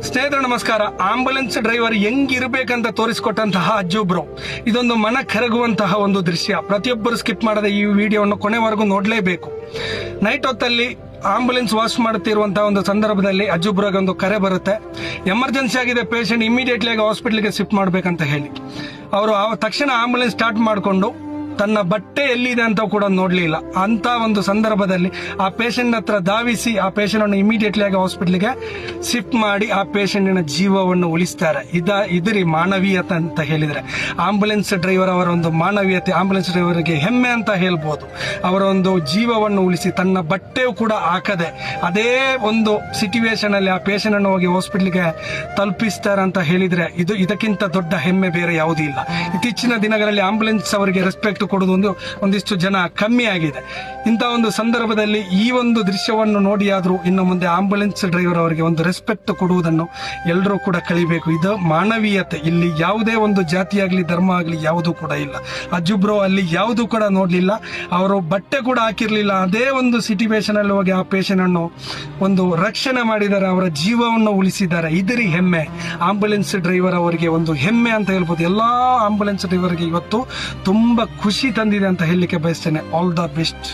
ಸ್ನೇಹಿತರೆ ನಮಸ್ಕಾರ. Ambulance driver ಹೆಂಗಿರ್ಬೇಕಂತ ತೋರಿಸಿಕೊಟ್ಟಂತಹ Ajju bro, ಇದೊಂದು ಮನ ಕರಗುವಂತಹ ಒಂದು ದೃಶ್ಯ. ಪ್ರತಿಯೊಬ್ಬರು ಸ್ಕಿಪ್ ಮಾಡದೆ ಈ ವಿಡಿಯೋವನ್ನು ಕೊನೆವರೆಗೂ ನೋಡಲೇಬೇಕು. ನೈಟ್ ಹೊತ್ತಲ್ಲಿ ಆಂಬುಲೆನ್ಸ್ ವಾಶ್ ಮಾಡುತ್ತಿರುವಂತಹ ಒಂದು ಸಂದರ್ಭದಲ್ಲಿ ಅಜ್ಜು ಬ್ರೋಗೆ ಒಂದು ಕರೆ ಬರುತ್ತೆ. ಎಮರ್ಜೆನ್ಸಿ ಆಗಿದೆ, ಪೇಷಂಟ್ ಇಮಿಡಿಯೇಟ್ಲಿ ಆಗಿ ಹಾಸ್ಪಿಟಲ್ಗೆ ಶಿಫ್ಟ್ ಮಾಡಬೇಕಂತ ಹೇಳಿ ಅವರು ತಕ್ಷಣ ಆಂಬುಲೆನ್ಸ್ ಸ್ಟಾರ್ಟ್ ಮಾಡಿಕೊಂಡು ತನ್ನ ಬಟ್ಟೆ ಎಲ್ಲಿದೆ ಅಂತ ಕೂಡ ನೋಡ್ಲಿಲ್ಲ. ಅಂತ ಒಂದು ಸಂದರ್ಭದಲ್ಲಿ ಆ ಪೇಷಂಟ್ ಹತ್ರ ಧಾವಿಸಿ ಆ ಪೇಷಂಟ್ ಅನ್ನು ಇಮಿಡಿಯೇಟ್ಲಿ ಆಗಿ ಹಾಸ್ಪಿಟಲ್ಗೆ ಶಿಫ್ಟ್ ಮಾಡಿ ಆ ಪೇಷಂಟಿನ ಜೀವವನ್ನು ಉಳಿಸ್ತಾರೆ. ಇದರಿ ಮಾನವೀಯತೆ ಅಂತ ಹೇಳಿದ್ರೆ ಆಂಬುಲೆನ್ಸ್ ಡ್ರೈವರ್ ಅವರ ಒಂದು ಮಾನವೀಯತೆ, ಆಂಬುಲೆನ್ಸ್ ಡ್ರೈವರ್ಗೆ ಹೆಮ್ಮೆ ಅಂತ ಹೇಳ್ಬೋದು. ಅವರ ಒಂದು ಜೀವವನ್ನು ಉಳಿಸಿ ತನ್ನ ಬಟ್ಟೆಯೂ ಕೂಡ ಹಾಕದೆ ಅದೇ ಒಂದು ಸಿಚುವೇಶನ್ ಅಲ್ಲಿ ಆ ಪೇಷಂಟ್ ಅನ್ನು ಹೋಗಿ ಹಾಸ್ಪಿಟಲ್ಗೆ ತಲುಪಿಸ್ತಾರೆ ಅಂತ ಹೇಳಿದ್ರೆ ಇದಕ್ಕಿಂತ ದೊಡ್ಡ ಹೆಮ್ಮೆ ಬೇರೆ ಯಾವುದೂ ಇಲ್ಲ. ಇತ್ತೀಚಿನ ದಿನಗಳಲ್ಲಿ ಆಂಬುಲೆನ್ಸ್ ಅವರಿಗೆ ರೆಸ್ಪೆಕ್ಟ್ ಕೊಡುವುದು ಒಂದಿಷ್ಟು ಜನ ಕಮ್ಮಿ ಆಗಿದೆ. ಇಂಥ ಒಂದು ಸಂದರ್ಭದಲ್ಲಿ ಈ ಒಂದು ದೃಶ್ಯವನ್ನು ನೋಡಿ ಆದ್ರೂ ಇನ್ನು ಮುಂದೆ ಆಂಬುಲೆನ್ಸ್ ಡ್ರೈವರ್ ಅವರಿಗೆ ಒಂದು ರೆಸ್ಪೆಕ್ಟ್ ಕೊಡುವುದನ್ನು ಎಲ್ಲರೂ ಕೂಡ ಕಲಿಬೇಕು. ಇದು ಮಾನವೀಯತೆ. ಇಲ್ಲಿ ಯಾವುದೇ ಒಂದು ಜಾತಿ ಆಗಲಿ ಧರ್ಮ ಆಗಲಿ ಯಾವುದೂ ಕೂಡ ಇಲ್ಲ. ಅಜ್ಜು ಬ್ರೋ ಅಲ್ಲಿ ಯಾವುದೂ ಕೂಡ ನೋಡ್ಲಿಲ್ಲ, ಅವರು ಬಟ್ಟೆ ಕೂಡ ಹಾಕಿರ್ಲಿಲ್ಲ. ಅದೇ ಒಂದು ಸಿಚುವೇಶನ್ ಅಲ್ಲಿ ಹೋಗಿ ಆ ಪೇಷಂಟ್ ಅನ್ನು ಒಂದು ರಕ್ಷಣೆ ಮಾಡಿದ್ದಾರೆ, ಅವರ ಜೀವವನ್ನು ಉಳಿಸಿದ್ದಾರೆ. ಇದರಿ ಹೆಮ್ಮೆ. ಆಂಬುಲೆನ್ಸ್ ಡ್ರೈವರ್ ಅವರಿಗೆ ಒಂದು ಹೆಮ್ಮೆ ಅಂತ ಹೇಳ್ಬೋದು. ಎಲ್ಲಾ ಆಂಬುಲೆನ್ಸ್ ಡ್ರೈವರ್ಗೆ ಇವತ್ತು ತುಂಬಾ ಖುಷಿ ತಂದಿದೆ ಅಂತ ಹೇಳಲಿಕ್ಕೆ ಬಯಸ್ತೇನೆ. All the best.